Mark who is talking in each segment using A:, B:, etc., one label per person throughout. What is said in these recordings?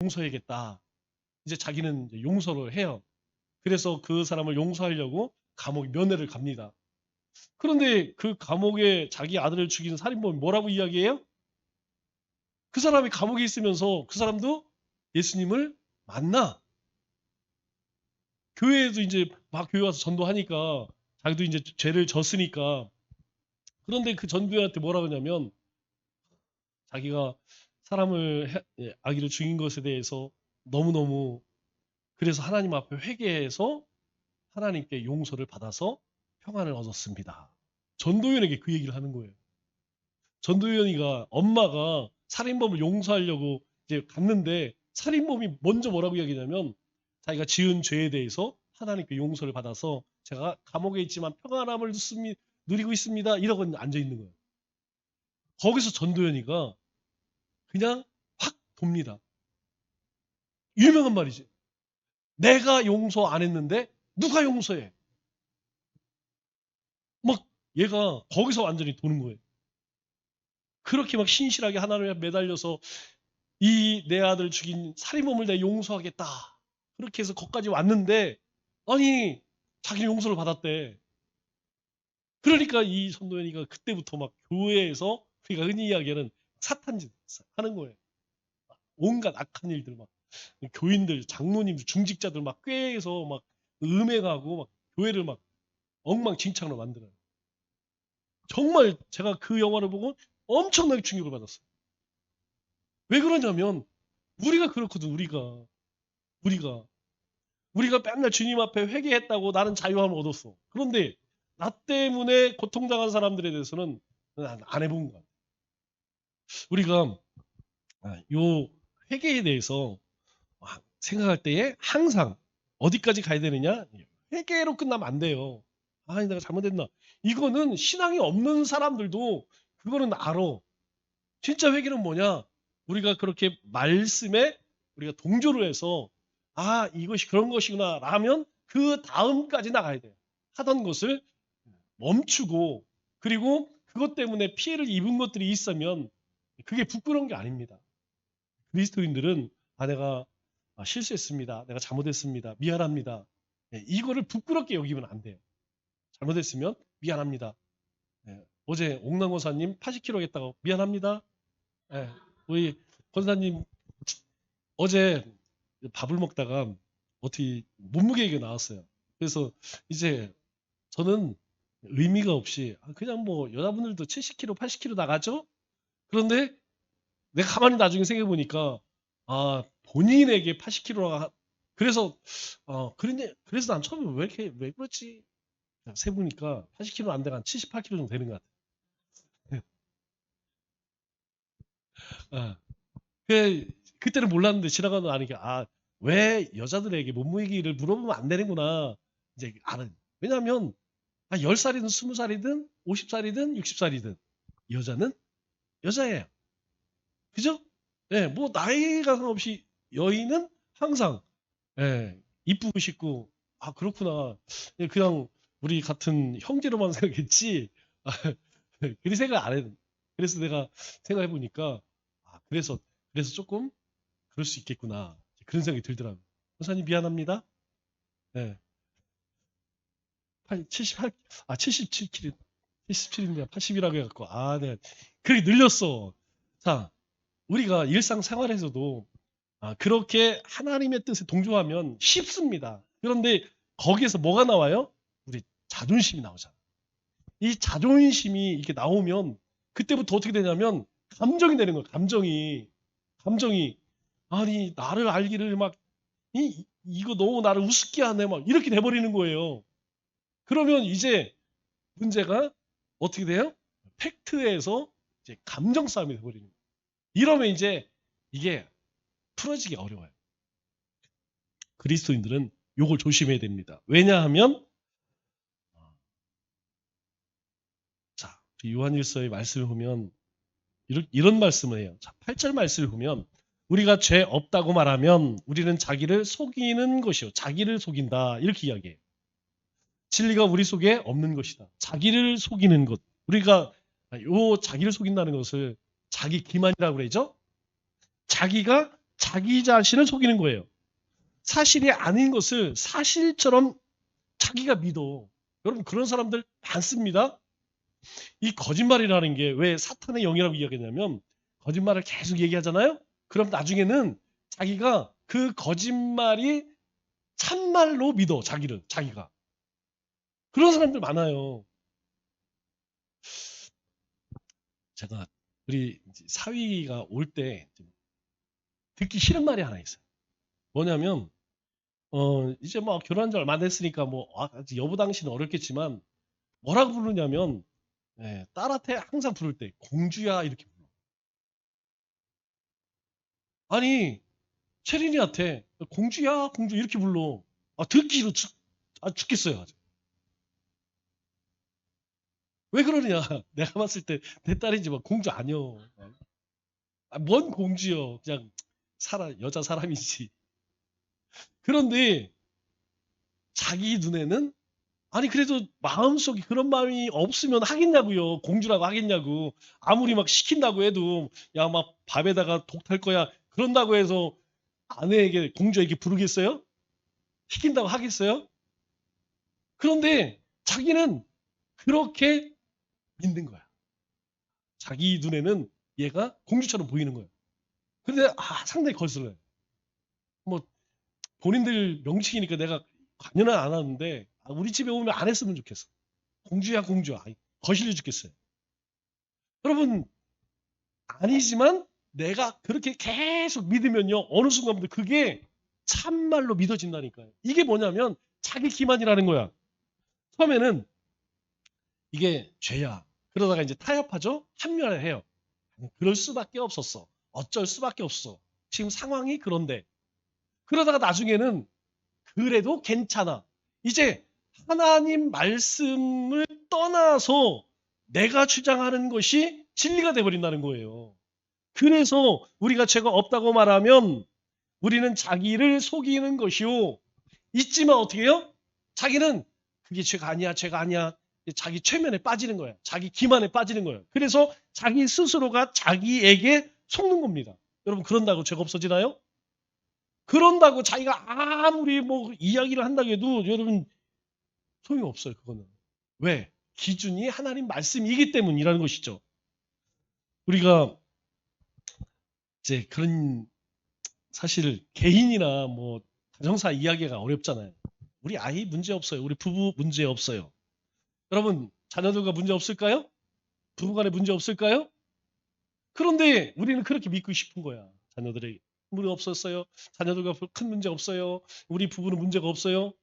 A: 용서해야겠다. 이제 자기는 이제 용서를 해요. 그래서 그 사람을 용서하려고 감옥에 면회를 갑니다. 그런데 그 감옥에 자기 아들을 죽인 살인범이 뭐라고 이야기해요? 그 사람이 감옥에 있으면서 그 사람도 예수님을 만나. 교회에도 이제 막 교회 와서 전도하니까 자기도 이제 죄를 졌으니까. 그런데 그 전도회한테 뭐라 그러냐면 자기가 사람을 아기를 죽인 것에 대해서 너무너무 그래서 하나님 앞에 회개해서 하나님께 용서를 받아서 평안을 얻었습니다. 전도연에게 그 얘기를 하는 거예요. 전도연이가 엄마가 살인범을 용서하려고 이제 갔는데 살인범이 먼저 뭐라고 이야기냐면 자기가 지은 죄에 대해서 하나님께 용서를 받아서 제가 감옥에 있지만 평안함을 누리고 있습니다. 이러고 앉아 있는 거예요. 거기서 전도연이가 그냥 확 돕니다. 유명한 말이지. 내가 용서 안 했는데 누가 용서해? 막 얘가 거기서 완전히 도는 거예요. 그렇게 막 신실하게 하나님에 매달려서 이 내 아들 죽인 살인범을 내가 용서하겠다. 그렇게 해서 거기까지 왔는데 아니 자기는 용서를 받았대. 그러니까 이 선도연이가 그때부터 막 교회에서 우리가 흔히 이야기하는 사탄짓 하는 거예요. 온갖 악한 일들 막 교인들, 장로님들, 중직자들 막 꾀해서 막 음행하고 막 교회를 막 엉망진창으로 만들어요. 정말 제가 그 영화를 보고 엄청나게 충격을 받았어요. 왜 그러냐면 우리가 그렇거든. 우리가 맨날 주님 앞에 회개했다고 나는 자유함을 얻었어. 그런데 나 때문에 고통당한 사람들에 대해서는 안 해본 것 같아. 우리가 요 회개에 대해서 생각할 때에 항상 어디까지 가야 되느냐? 회개로 끝나면 안 돼요. 아니 내가 잘못했나? 이거는 신앙이 없는 사람들도 그거는 알아. 진짜 회개는 뭐냐? 우리가 그렇게 말씀에 우리가 동조를 해서 이것이 그런 것이구나 라면 그 다음까지 나가야 돼요. 하던 것을 멈추고 그리고 그것 때문에 피해를 입은 것들이 있으면 그게 부끄러운 게 아닙니다. 그리스도인들은 내가 실수했습니다. 내가 잘못했습니다. 미안합니다. 이거를 부끄럽게 여기면 안 돼요. 잘못했으면 미안합니다. 어제 옥남권사님 80kg 했다고 미안합니다. 우리 권사님 어제 밥을 먹다가 어떻게 몸무게 얘기가 나왔어요. 그래서 이제 저는 의미가 없이 그냥 뭐 여자분들도 70kg, 80kg 나가죠? 그런데 내가 가만히 나중에 생각해 보니까 본인에게 80kg가 그래서 그래서 난 처음에 왜 그렇지? 세 보니까 80kg 안 돼가 한 78kg 정도 되는 것 같아요. 아, 그때는 몰랐는데 지나가고 나니까 왜 여자들에게 몸무게를 물어보면 안 되는구나 이제 알아요. 왜냐하면 10살이든 20살이든 50살이든 60살이든 여자는 여자예요. 그죠? 뭐 나이가 상관없이 여인은 항상 이쁘고 싶고 그렇구나. 그냥 우리 같은 형제로만 생각했지. 그리 생각 안 해. 그래서 내가 생각해 보니까 그래서 조금 그럴 수 있겠구나. 그런 생각이 들더라고요. 선생님 미안합니다. 네. 78, 77kg, 77인데 80이라고 해갖고, 네. 그렇게 늘렸어. 자, 우리가 일상생활에서도 그렇게 하나님의 뜻에 동조하면 쉽습니다. 그런데 거기에서 뭐가 나와요? 우리 자존심이 나오잖아. 이 자존심이 이렇게 나오면 그때부터 어떻게 되냐면 감정이 되는 거예요. 감정이 아니 나를 알기를 막 이거 너무 나를 우습게 하네 막 이렇게 돼버리는 거예요. 그러면 이제 문제가 어떻게 돼요? 팩트에서 이제 감정 싸움이 돼버리는 거예요. 이러면 이제 이게 풀어지기 어려워요. 그리스도인들은 요걸 조심해야 됩니다. 왜냐하면 자 요한일서의 말씀을 보면 이런 말씀을 해요. 자, 8절 말씀을 보면 우리가 죄 없다고 말하면 우리는 자기를 속이는 것이요. 자기를 속인다. 이렇게 이야기해요. 진리가 우리 속에 없는 것이다. 자기를 속이는 것. 우리가 요 자기를 속인다는 것을 자기 기만이라고 그러죠. 자기가 자기 자신을 속이는 거예요. 사실이 아닌 것을 사실처럼 자기가 믿어. 여러분 그런 사람들 많습니다. 이 거짓말이라는 게 왜 사탄의 영이라고 이야기하냐면 거짓말을 계속 얘기하잖아요. 그럼 나중에는 자기가 그 거짓말이 참말로 믿어. 자기가. 그런 사람들 많아요. 제가 우리 사위가 올 때 듣기 싫은 말이 하나 있어요. 뭐냐면 이제 뭐 결혼한 지 얼마 안 됐으니까 뭐 여보 당신은 어렵겠지만 뭐라고 부르냐면 딸한테 항상 부를 때 공주야 이렇게 불러. 아니 체린이한테 공주야 공주 이렇게 불러. 듣기 싫어 죽겠어요. 아주. 왜 그러냐? 내가 봤을 때 내 딸이지만 공주 아니여. 뭔 공주요? 그냥 여자 사람이지. 그런데 자기 눈에는 아니 그래도 마음속에 그런 마음이 없으면 하겠냐고요. 공주라고 하겠냐고. 아무리 막 시킨다고 해도 야 막 밥에다가 독 탈 거야. 그런다고 해서 아내에게 공주에게 부르겠어요? 시킨다고 하겠어요? 그런데 자기는 그렇게 믿는 거야. 자기 눈에는 얘가 공주처럼 보이는 거예요. 근데 상당히 거슬려요. 뭐 본인들 명칭이니까 내가 관여는 안 하는데 우리 집에 오면 안 했으면 좋겠어. 공주야 공주야. 거슬려 죽겠어요. 여러분 아니지만 내가 그렇게 계속 믿으면요. 어느 순간부터 그게 참말로 믿어진다니까요. 이게 뭐냐면 자기 기만이라는 거야. 처음에는 이게 죄야. 그러다가 이제 타협하죠. 합리화를 해요. 그럴 수밖에 없었어. 어쩔 수밖에 없어. 지금 상황이 그런데. 그러다가 나중에는 그래도 괜찮아. 이제 하나님 말씀을 떠나서 내가 주장하는 것이 진리가 돼버린다는 거예요. 그래서 우리가 죄가 없다고 말하면 우리는 자기를 속이는 것이요. 있지만 어떻게 해요? 자기는 그게 죄가 아니야, 죄가 아니야. 자기 최면에 빠지는 거야. 자기 기만에 빠지는 거예요. 그래서 자기 스스로가 자기에게 속는 겁니다. 여러분 그런다고 죄가 없어지나요? 그런다고 자기가 아무리 뭐 이야기를 한다고 해도 여러분 소용이 없어요. 그거는. 왜? 기준이 하나님 말씀이기 때문이라는 것이죠. 우리가 이제 그런 사실 개인이나 뭐 가정사 이야기가 어렵잖아요. 우리 아이 문제 없어요. 우리 부부 문제 없어요. 여러분 자녀들과 문제 없을까요? 부부간에 문제 없을까요? 그런데 우리는 그렇게 믿고 싶은 거야. 자녀들에게. 문제 없었어요. 자녀들과 큰 문제 없어요. 우리 부부는 문제가 없어요.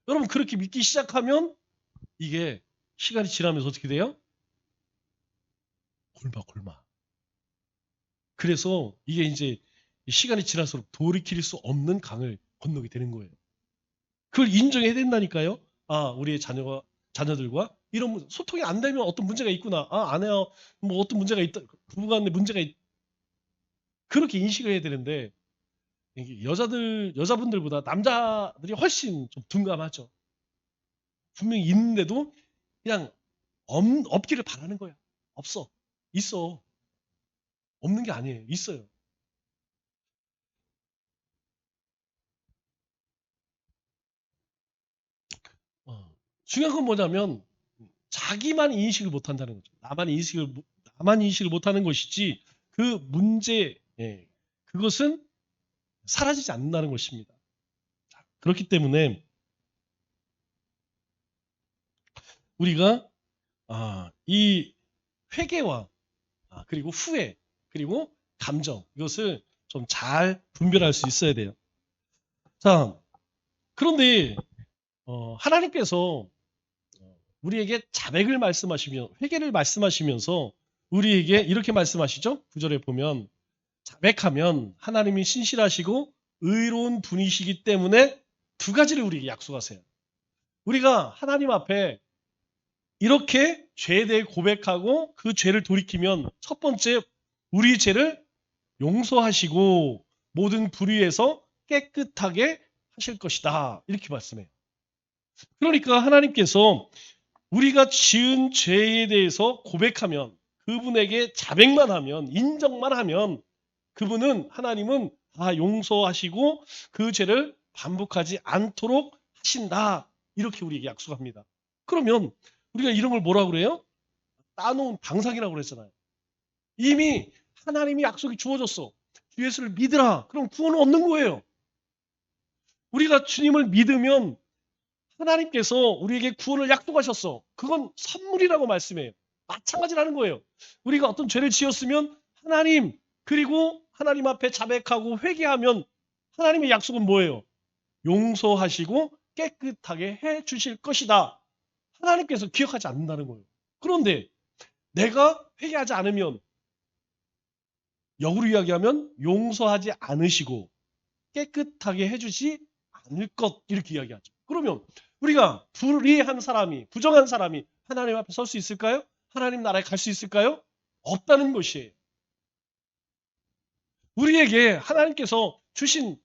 A: 여러분 그렇게 믿기 시작하면 이게 시간이 지나면서 어떻게 돼요? 골마. 그래서 이게 이제 시간이 지날수록 돌이킬 수 없는 강을 건너게 되는 거예요. 그걸 인정해야 된다니까요. 우리의 자녀들과 이런 소통이 안 되면 어떤 문제가 있구나. 안 해요. 뭐 어떤 문제가 있다. 부부간에 문제가 그렇게 인식을 해야 되는데 여자분들보다 남자들이 훨씬 좀 둔감하죠. 분명히 있는데도 그냥 없기를 바라는 거야. 없어. 있어. 없는 게 아니에요. 있어요. 중요한 건 뭐냐면 자기만 인식을 못한다는 거죠. 나만 인식을 못하는 것이지 그 문제, 그것은 사라지지 않는다는 것입니다. 그렇기 때문에 우리가 이 회개와 그리고 후회 그리고 감정 이것을 좀 잘 분별할 수 있어야 돼요. 자, 그런데 하나님께서 우리에게 자백을 말씀하시며 회개를 말씀하시면서 우리에게 이렇게 말씀하시죠. 9절에 보면 자백하면 하나님이 신실하시고 의로운 분이시기 때문에 두 가지를 우리에게 약속하세요. 우리가 하나님 앞에 이렇게 죄에 대해 고백하고 그 죄를 돌이키면 첫 번째 우리 죄를 용서하시고 모든 불의에서 깨끗하게 하실 것이다. 이렇게 말씀해요. 그러니까 하나님께서 우리가 지은 죄에 대해서 고백하면 그분에게 자백만 하면 인정만 하면 하나님은 다 용서하시고 그 죄를 반복하지 않도록 하신다. 이렇게 우리에게 약속합니다. 그러면 우리가 이런 걸 뭐라고 그래요? 따놓은 방상이라고 그랬잖아요. 이미 하나님이 약속이 주어졌어. 주 예수를 믿으라. 그럼 구원을 얻는 거예요. 우리가 주님을 믿으면 하나님께서 우리에게 구원을 약속하셨어. 그건 선물이라고 말씀해요. 마찬가지라는 거예요. 우리가 어떤 죄를 지었으면 하나님, 그리고 하나님 앞에 자백하고 회개하면 하나님의 약속은 뭐예요? 용서하시고 깨끗하게 해 주실 것이다. 하나님께서 기억하지 않는다는 거예요. 그런데 내가 회개하지 않으면, 역으로 이야기하면 용서하지 않으시고 깨끗하게 해주지 않을 것, 이렇게 이야기하죠. 그러면 우리가 불의한 사람이, 부정한 사람이 하나님 앞에 설 수 있을까요? 하나님 나라에 갈 수 있을까요? 없다는 것이에요. 우리에게 하나님께서 주신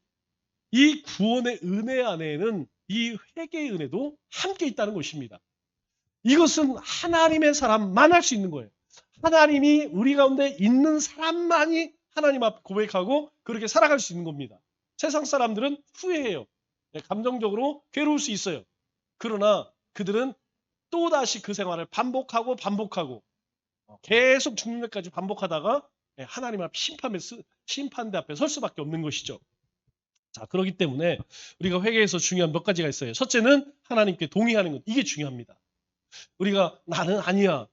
A: 이 구원의 은혜 안에는 이 회개의 은혜도 함께 있다는 것입니다. 이것은 하나님의 사람만 할 수 있는 거예요. 하나님이 우리 가운데 있는 사람만이 하나님 앞에 고백하고 그렇게 살아갈 수 있는 겁니다. 세상 사람들은 후회해요. 감정적으로 괴로울 수 있어요. 그러나 그들은 또다시 그 생활을 반복하고 계속 죽는 데까지 반복하다가 하나님 앞 심판대 앞에 설 수밖에 없는 것이죠. 자, 그렇기 때문에 우리가 회개에서 중요한 몇 가지가 있어요. 첫째는 하나님께 동의하는 것. 이게 중요합니다. 우리가 나는 아니야.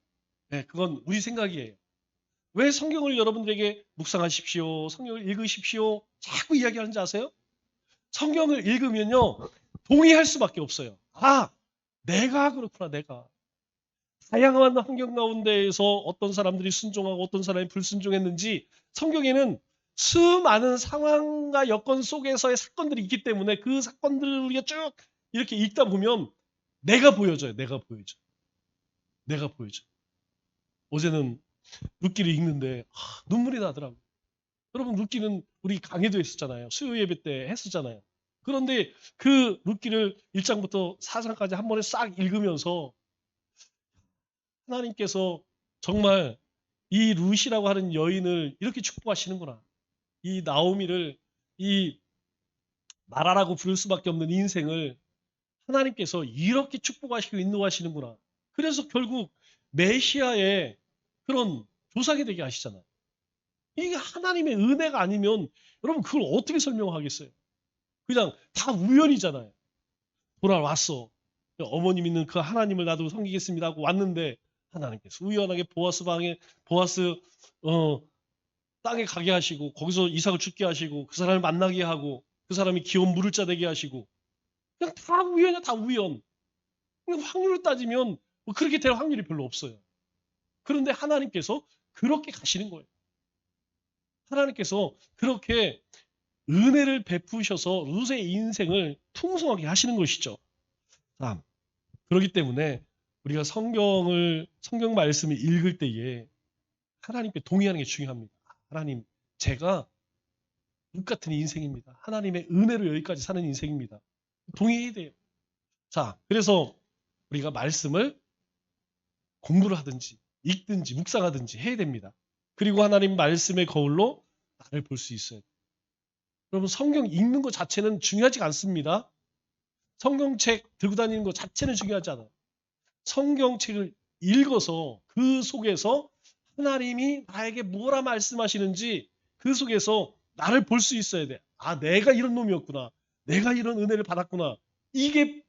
A: 그건 우리 생각이에요. 왜 성경을 여러분들에게 묵상하십시오, 성경을 읽으십시오 자꾸 이야기하는지 아세요? 성경을 읽으면요 동의할 수밖에 없어요. 아, 내가 그렇구나. 내가 다양한 환경 가운데에서 어떤 사람들이 순종하고 어떤 사람이 불순종했는지 성경에는 수많은 상황과 여건 속에서의 사건들이 있기 때문에 그 사건들을 우리가 쭉 이렇게 읽다 보면 내가 보여져요. 내가 보여져. 어제는 룻기를 읽는데 눈물이 나더라고요. 여러분 룻기는 우리 강의도 했었잖아요. 수요 예배 때 했었잖아요. 그런데 그 룻기를 1장부터 4장까지 한 번에 싹 읽으면서 하나님께서 정말 이 룻이라고 하는 여인을 이렇게 축복하시는구나. 이 나오미를 이 나라라고 부를 수밖에 없는 인생을 하나님께서 이렇게 축복하시고 인도하시는구나. 그래서 결국 메시아의 그런 조상이 되게 하시잖아요. 이게 하나님의 은혜가 아니면 여러분 그걸 어떻게 설명하겠어요? 그냥 다 우연이잖아요. 돌아왔어. 어머님 있는 그 하나님을 나도 섬기겠습니다 하고 왔는데 하나님께서 우연하게 보아스 어, 땅에 가게 하시고 거기서 이삭을 죽게 하시고 그 사람을 만나게 하고 그 사람이 기업 물을 자 되게 하시고 그냥 다 우연이야. 다 우연. 확률을 따지면 뭐 그렇게 될 확률이 별로 없어요. 그런데 하나님께서 그렇게 가시는 거예요. 하나님께서 그렇게 은혜를 베푸셔서 룻의 인생을 풍성하게 하시는 것이죠. 자, 그렇기 때문에 우리가 성경 말씀을 읽을 때에 하나님께 동의하는 게 중요합니다. 하나님, 제가 룻 같은 인생입니다. 하나님의 은혜로 여기까지 사는 인생입니다. 동의해야 돼요. 자, 그래서 우리가 말씀을 공부를 하든지 읽든지 묵상하든지 해야 됩니다. 그리고 하나님 말씀의 거울로 나를 볼 수 있어요. 여러분 성경 읽는 것 자체는 중요하지 않습니다. 성경책 들고 다니는 것 자체는 중요하지 않아요. 성경책을 읽어서 그 속에서 하나님이 나에게 뭐라 말씀하시는지 그 속에서 나를 볼 수 있어야 돼. 아, 내가 이런 놈이었구나. 내가 이런 은혜를 받았구나. 이게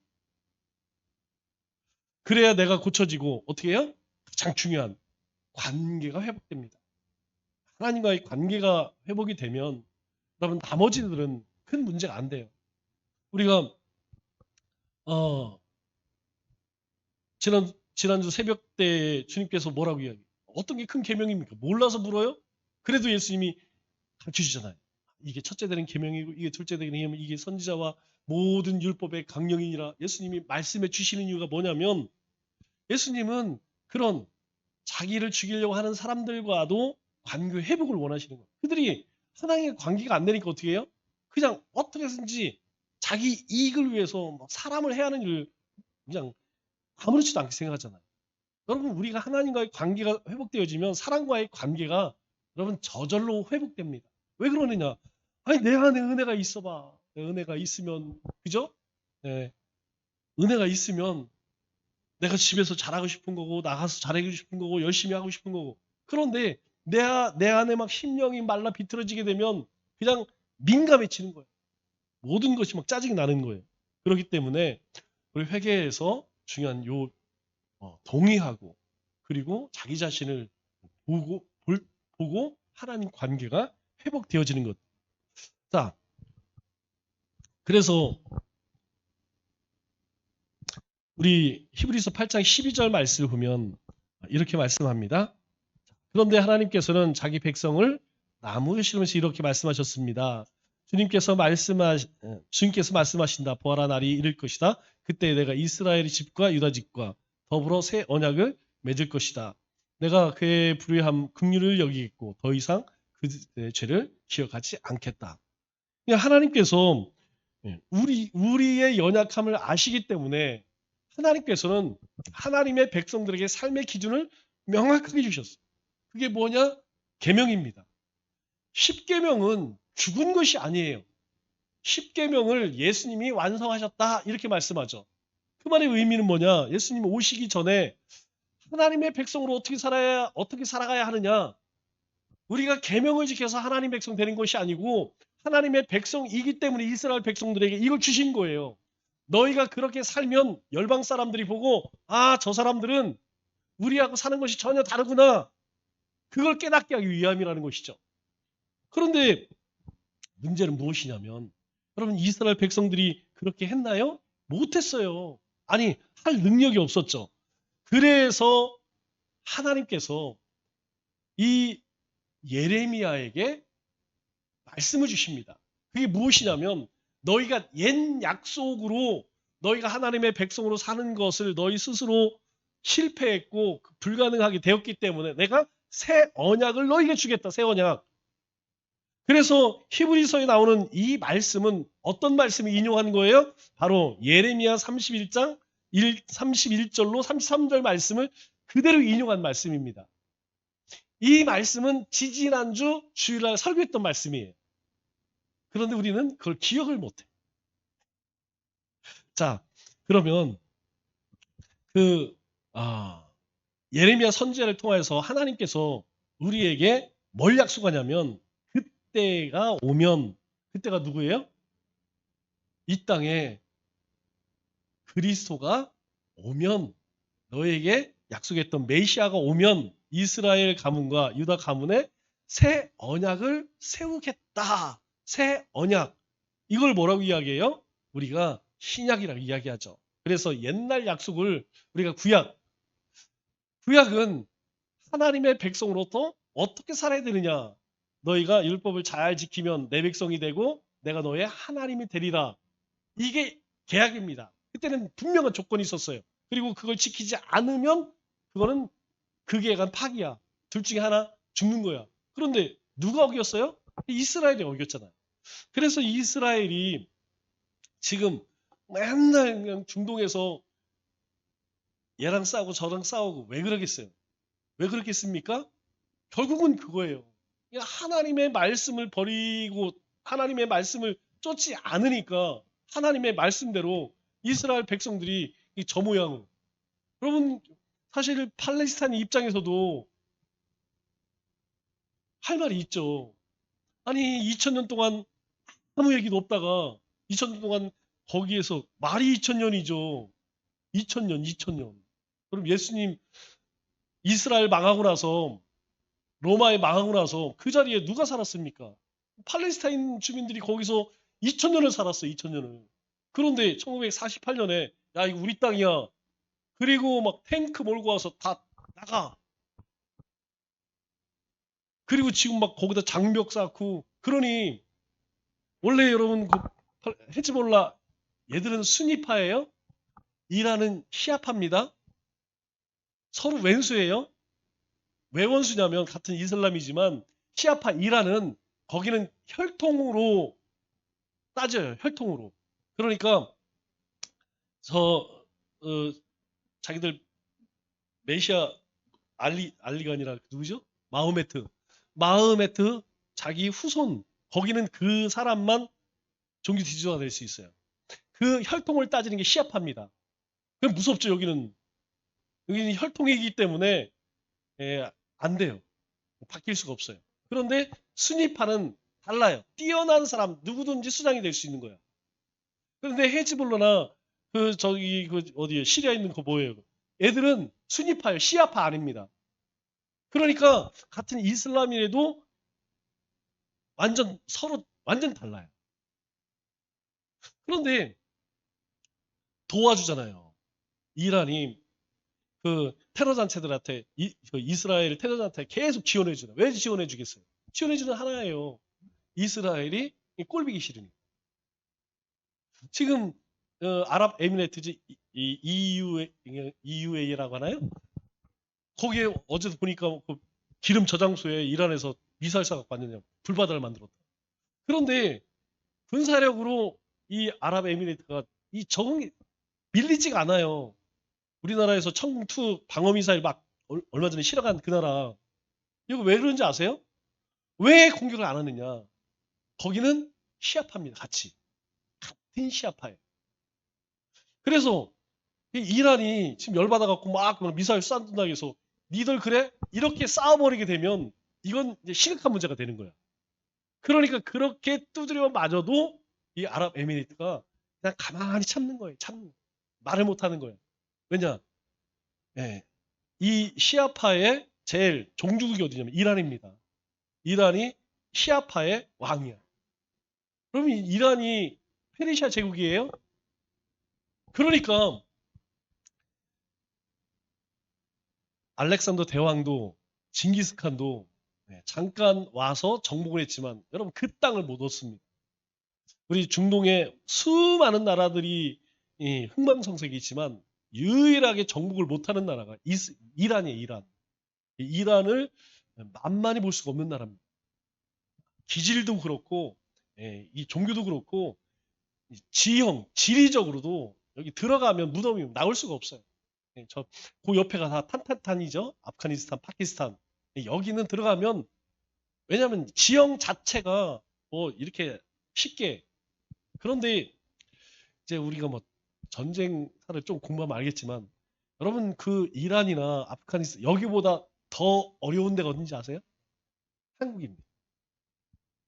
A: 그래야 내가 고쳐지고 어떻게 해요? 가장 중요한 관계가 회복됩니다. 하나님과의 관계가 회복이 되면 여러분 나머지들은 큰 문제가 안 돼요. 우리가 지난주 새벽 때 주님께서 뭐라고 이야기해요? 어떤 게 큰 계명입니까? 몰라서 물어요? 그래도 예수님이 가르쳐 주잖아요. 이게 첫째 되는 계명이고 이게 둘째 되는 계명, 이게 선지자와 모든 율법의 강령이니라. 예수님이 말씀해 주시는 이유가 뭐냐면 예수님은 그런 자기를 죽이려고 하는 사람들과도 관계 회복을 원하시는 거예요. 그들이 하나님의 관계가 안 되니까 어떻게 해요? 그냥 어떻게 해서든지 자기 이익을 위해서 사람을 해하는 일을 그냥 아무렇지도 않게 생각하잖아요. 여러분 우리가 하나님과의 관계가 회복되어지면 사람과의 관계가 여러분 저절로 회복됩니다. 왜 그러느냐? 아니 내 안에 은혜가 있어봐. 은혜가 있으면 그죠? 네. 은혜가 있으면 내가 집에서 잘하고 싶은 거고 나가서 잘하고 싶은 거고 열심히 하고 싶은 거고. 그런데 내 안에 막 심령이 말라 비틀어지게 되면 그냥 민감해지는 거예요. 모든 것이 막 짜증이 나는 거예요. 그렇기 때문에 우리 회개에서 중요한 동의하고 그리고 자기 자신을 보고 하나님 관계가 회복되어지는 것. 자, 그래서 우리 히브리서 8장 12절 말씀을 보면 이렇게 말씀합니다. 그런데 하나님께서는 자기 백성을 나무에 심으시면서 이렇게 말씀하셨습니다. 주님께서 말씀하신다. 부활한 날이 이를 것이다. 그때 내가 이스라엘 집과 유다 집과 더불어 새 언약을 맺을 것이다. 내가 그의 불의함 긍휼을 여기겠고 더 이상 그의 죄를 기억하지 않겠다. 하나님께서 우리의 연약함을 아시기 때문에 하나님께서는 하나님의 백성들에게 삶의 기준을 명확하게 주셨어요. 그게 뭐냐? 계명입니다. 십계명은 죽은 것이 아니에요. 십계명을 예수님이 완성하셨다 이렇게 말씀하죠. 그 말의 의미는 뭐냐? 예수님 오시기 전에 하나님의 백성으로 어떻게 살아가야 하느냐? 우리가 계명을 지켜서 하나님 백성 되는 것이 아니고 하나님의 백성이기 때문에 이스라엘 백성들에게 이걸 주신 거예요. 너희가 그렇게 살면 열방 사람들이 보고 저 사람들은 우리하고 사는 것이 전혀 다르구나. 그걸 깨닫게 하기 위함이라는 것이죠. 그런데 문제는 무엇이냐면 여러분 이스라엘 백성들이 그렇게 했나요? 못했어요. 아니 할 능력이 없었죠. 그래서 하나님께서 이 예레미야에게 말씀을 주십니다. 그게 무엇이냐면 너희가 옛 약속으로 너희가 하나님의 백성으로 사는 것을 너희 스스로 실패했고 불가능하게 되었기 때문에 내가 새 언약을 너희에게 주겠다. 새 언약. 그래서 히브리서에 나오는 이 말씀은 어떤 말씀을 인용한 거예요? 바로 예레미야 31장 31절로 33절 말씀을 그대로 인용한 말씀입니다. 이 말씀은 지지난주 주일날 설교했던 말씀이에요. 그런데 우리는 그걸 기억을 못해. 자, 그러면 예레미야 선지자를 통해서 하나님께서 우리에게 뭘 약속하냐면 그때가 오면 그때가 누구예요? 이 땅에 그리스도가 오면 너에게 약속했던 메시아가 오면 이스라엘 가문과 유다 가문에 새 언약을 세우겠다. 새 언약. 이걸 뭐라고 이야기해요? 우리가 신약이라고 이야기하죠. 그래서 옛날 약속을 우리가 구약은 하나님의 백성으로부터 어떻게 살아야 되느냐. 너희가 율법을 잘 지키면 내 백성이 되고 내가 너의 하나님이 되리라. 이게 계약입니다. 그때는 분명한 조건이 있었어요. 그리고 그걸 지키지 않으면 그거는 그 계약은 파기야. 둘 중에 하나 죽는 거야. 그런데 누가 어겼어요? 이스라엘이 어겼잖아요. 그래서 이스라엘이 지금 맨날 그냥 중동에서 얘랑 싸우고 저랑 싸우고 왜 그러겠어요? 왜 그렇겠습니까? 결국은 그거예요. 하나님의 말씀을 버리고 하나님의 말씀을 쫓지 않으니까 하나님의 말씀대로 이스라엘 백성들이 저 모양으로. 여러분 사실 팔레스타인 입장에서도 할 말이 있죠. 아니 2000년 동안 아무 얘기도 없다가 2000년 동안 거기에서 말이 2000년이죠. 2000년. 그럼 예수님 이스라엘 망하고 나서 로마에 망하고 나서 그 자리에 누가 살았습니까? 팔레스타인 주민들이 거기서 2000년을 살았어요. 2000년을. 그런데 1948년에 야 이거 우리 땅이야. 그리고 막 탱크 몰고 와서 다 나가. 그리고 지금 막 거기다 장벽 쌓고 그러니 원래 여러분 그 헤즈볼라 얘들은 순위파예요? 이란은 시아파입니다. 서로 왼수예요. 왜 원수냐면 같은 이슬람이지만 시아파 이란은 거기는 혈통으로 따져요. 혈통으로. 그러니까 자기들 메시아 알리가 아니라 누구죠? 마흐메트 자기 후손 거기는 그 사람만 종교 지도자가 될 수 있어요. 그 혈통을 따지는 게 시아파입니다. 그럼 무섭죠. 여기는 혈통이기 때문에 안 돼요. 바뀔 수가 없어요. 그런데 순위파는 달라요. 뛰어난 사람 누구든지 수장이 될 수 있는 거야. 그런데 헤즈볼러나 어디에 시리아에 있는 거 뭐예요? 애들은 순위파예요. 시아파 아닙니다. 그러니까 같은 이슬람이라도 서로 완전 달라요. 그런데 도와주잖아요. 이란이 그 테러 단체들한테 그 이스라엘 테러 단체 계속 지원해 주나. 왜 지원해 주겠어요? 지원해 주는 하나예요. 이스라엘이 꼴보기 싫으니. 지금 아랍에미레이트즈 EUA라고 하나요? 거기에 어제도 보니까 그 기름 저장소에 이란에서 미사일 쏴갖고 왔느냐 불바다를 만들었다. 그런데 군사력으로 이 아랍에미레이트가 이 적응이 밀리지가 않아요. 우리나라에서 청투 방어미사일 막 얼마 전에 실어간 그 나라. 이거 왜 그런지 아세요? 왜 공격을 안 하느냐? 거기는 시아파입니다. 같은 시아파예요. 그래서 이란이 지금 열받아갖고 막 미사일 쏜다고 해서 니들 그래? 이렇게 싸워버리게 되면 이건 이제 심각한 문제가 되는 거야. 그러니까 그렇게 두드려 맞아도 이 아랍에미리트가 그냥 가만히 참는 거예요. 말을 못하는 거예요. 왜냐? 예, 이 시아파의 제일 종주국이 어디냐면 이란입니다. 이란이 시아파의 왕이야. 그럼 이란이 페르시아 제국이에요? 그러니까 알렉산더 대왕도 징기스칸도 잠깐 와서 정복을 했지만 여러분 그 땅을 못 얻습니다. 우리 중동의 수많은 나라들이 흥망성쇠이지만 유일하게 정복을 못하는 나라가 이란이에요. 이란을 만만히 볼 수가 없는 나라입니다. 기질도 그렇고 이 종교도 그렇고 지리적으로도 여기 들어가면 무덤이 나올 수가 없어요. 그 옆에가 다 탄탄탄이죠. 아프가니스탄, 파키스탄. 여기는 들어가면 왜냐하면 지형 자체가 뭐 이렇게 쉽게 그런데 이제 우리가 뭐 전쟁사를 좀 공부하면 알겠지만 여러분 그 이란이나 아프가니스탄 여기보다 더 어려운 데가 어딘지 아세요? 한국입니다.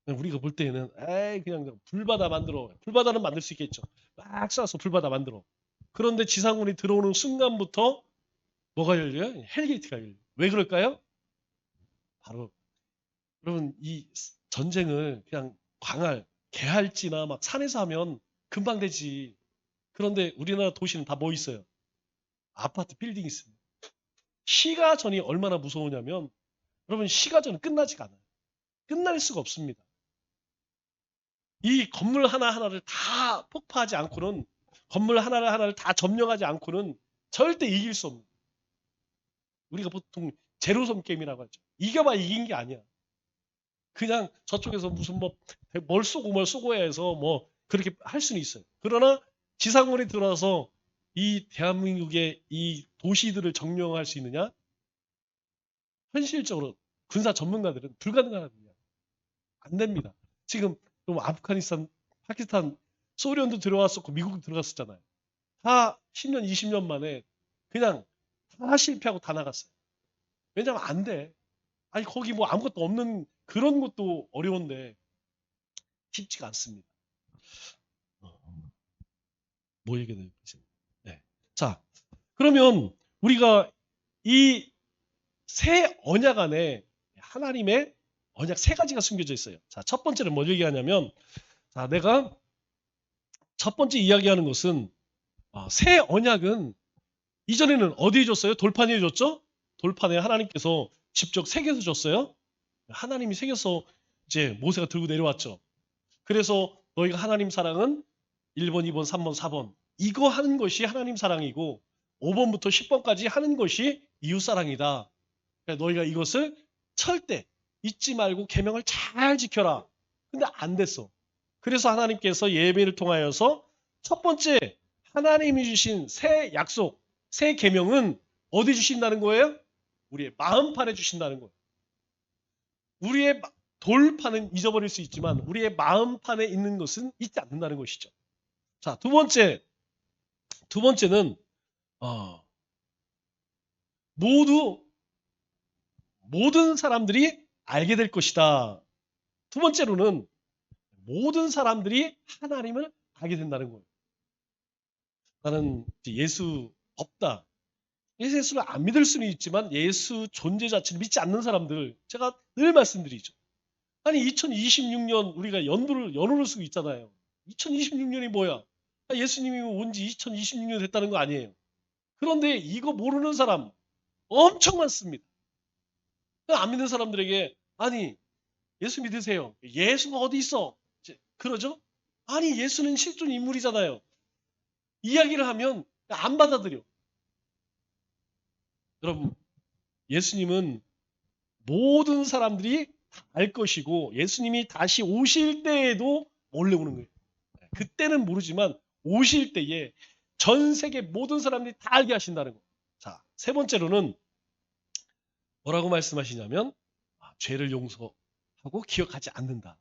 A: 우리가 볼 때는 에이 그냥 불바다 만들어. 불바다는 만들 수 있겠죠. 막 쏴서 불바다 만들어. 그런데 지상군이 들어오는 순간부터 뭐가 열려요? 헬게이트가 열려요. 왜 그럴까요? 바로 여러분 이 전쟁을 그냥 개할지나 막 산에서 하면 금방 되지. 그런데 우리나라 도시는 다 뭐 있어요? 아파트 빌딩 있습니다. 시가전이 얼마나 무서우냐면 여러분 시가전은 끝나지가 않아요. 끝날 수가 없습니다. 이 건물 하나하나를 다 폭파하지 않고는 건물 하나하나를 다 점령하지 않고는 절대 이길 수 없는 우리가 보통 제로섬 게임이라고 하죠. 이겨봐 이긴 게 아니야. 그냥 저쪽에서 무슨 뭘 쏘고 해서 뭐 그렇게 할 수는 있어요. 그러나 지상군이 들어와서 이 대한민국의 이 도시들을 점령할 수 있느냐? 현실적으로 군사 전문가들은 불가능합니다. 안 됩니다. 지금 아프가니스탄, 파키스탄, 소련도 들어왔었고 미국도 들어갔었잖아요. 다 10년, 20년 만에 그냥 다 실패하고 다 나갔어요. 왜냐면 안 돼. 아니 거기 뭐 아무것도 없는 그런 것도 어려운데 쉽지가 않습니다. 뭐 얘기해야 되지? 네. 자, 그러면 우리가 이 새 언약 안에 하나님의 언약 세 가지가 숨겨져 있어요. 자, 첫 번째는 뭐 얘기하냐면, 자, 내가 첫 번째 이야기하는 것은 새 언약은 이전에는 어디에 줬어요? 돌판에 줬죠? 돌판에 하나님께서 직접 새겨서 줬어요. 하나님이 새겨서 이제 모세가 들고 내려왔죠. 그래서 너희가 하나님 사랑은 1번, 2번, 3번, 4번 이거 하는 것이 하나님 사랑이고 5번부터 10번까지 하는 것이 이웃 사랑이다. 너희가 이것을 절대 잊지 말고 계명을 잘 지켜라. 근데 안 됐어. 그래서 하나님께서 예배를 통하여서 첫 번째 하나님이 주신 새 약속, 새 계명은 어디 주신다는 거예요? 우리의 마음판에 주신다는 거예요. 우리의 돌판은 잊어버릴 수 있지만 우리의 마음판에 있는 것은 잊지 않는다는 것이죠. 자, 두 번째는 모든 사람들이 알게 될 것이다. 두 번째로는 모든 사람들이 하나님을 알게 된다는 거예요. 나는 예수 없다. 예수를 안 믿을 수는 있지만 예수 존재 자체를 믿지 않는 사람들, 제가 늘 말씀드리죠. 아니 2026년 우리가 연호를 쓰고 있잖아요. 2026년이 뭐야? 예수님이 온 지 2026년 됐다는 거 아니에요. 그런데 이거 모르는 사람 엄청 많습니다. 안 믿는 사람들에게 아니 예수 믿으세요. 예수가 어디 있어? 그러죠? 아니 예수는 실존 인물이잖아요. 이야기를 하면 안 받아들여. 여러분 예수님은 모든 사람들이 다 알 것이고 예수님이 다시 오실 때에도 몰래 오는 거예요. 그때는 모르지만 오실 때에 전 세계 모든 사람들이 다 알게 하신다는 거예요. 자, 세 번째로는 뭐라고 말씀하시냐면 죄를 용서하고 기억하지 않는다.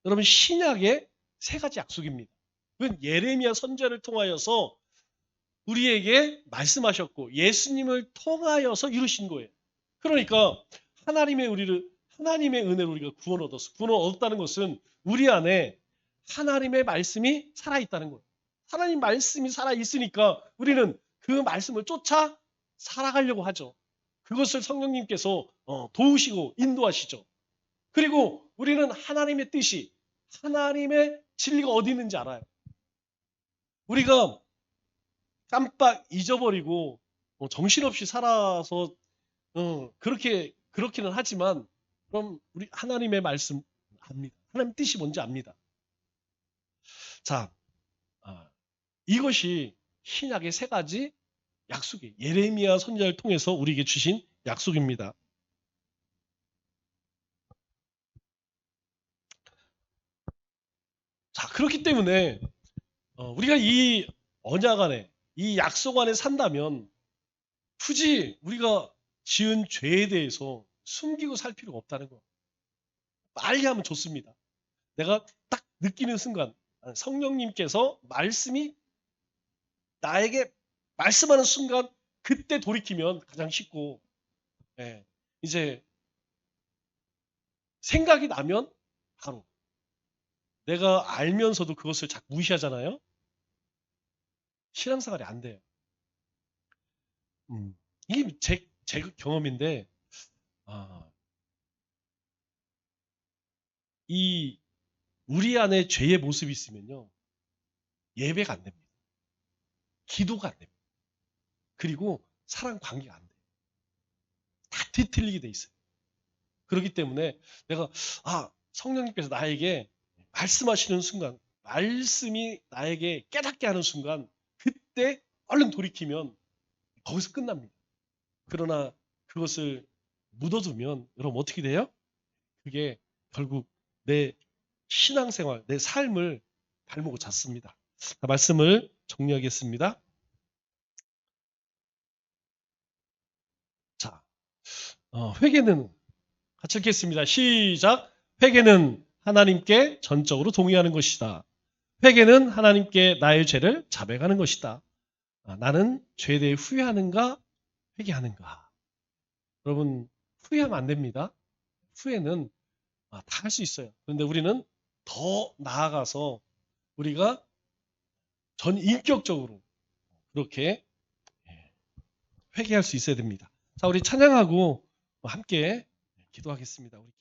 A: 여러분 신약의 세 가지 약속입니다. 그건 예레미야 선지자를 통하여서 우리에게 말씀하셨고 예수님을 통하여서 이루신 거예요. 그러니까 하나님의 은혜로 우리가 구원 얻었다는 것은 우리 안에 하나님의 말씀이 살아있다는 거예요. 하나님 말씀이 살아있으니까 우리는 그 말씀을 쫓아 살아가려고 하죠. 그것을 성령님께서 도우시고 인도하시죠. 그리고 우리는 하나님의 뜻이 하나님의 진리가 어디 있는지 알아요. 우리가 깜빡 잊어버리고 정신없이 살아서 그렇기는 하지만 그럼 우리 하나님의 말씀 압니다. 하나님 뜻이 뭔지 압니다. 자, 이것이 신약의 세 가지 약속이 예레미야 선지자를 통해서 우리에게 주신 약속입니다. 자, 그렇기 때문에 우리가 이 언약 안에 이 약속 안에 산다면 굳이 우리가 지은 죄에 대해서 숨기고 살 필요가 없다는 거. 빨리 하면 좋습니다. 내가 딱 느끼는 순간 성령님께서 말씀이 나에게 말씀하는 순간 그때 돌이키면 가장 쉽고 이제 생각이 나면 바로 내가 알면서도 그것을 자꾸 무시하잖아요. 신앙생활이 안 돼요. 이게 제 경험인데 이 우리 안에 죄의 모습이 있으면요. 예배가 안 됩니다. 기도가 안 됩니다. 그리고 사랑 관계가 안 돼요. 다 뒤틀리게 돼 있어요. 그렇기 때문에 내가 성령님께서 나에게 말씀하시는 순간 말씀이 나에게 깨닫게 하는 순간 그때 얼른 돌이키면 거기서 끝납니다. 그러나 그것을 묻어두면 여러분 어떻게 돼요? 그게 결국 내 신앙생활, 내 삶을 발목을 잡습니다. 말씀을 정리하겠습니다. 자, 회개는 같이 읽겠습니다. 시작. 회개는 하나님께 전적으로 동의하는 것이다. 회개는 하나님께 나의 죄를 자백하는 것이다. 나는 죄에 대해 후회하는가 회개하는가. 여러분 후회하면 안 됩니다. 후회는 다 할 수 있어요. 그런데 우리는 더 나아가서 우리가 전 인격적으로 그렇게 회개할 수 있어야 됩니다. 자, 우리 찬양하고 함께 기도하겠습니다. 우리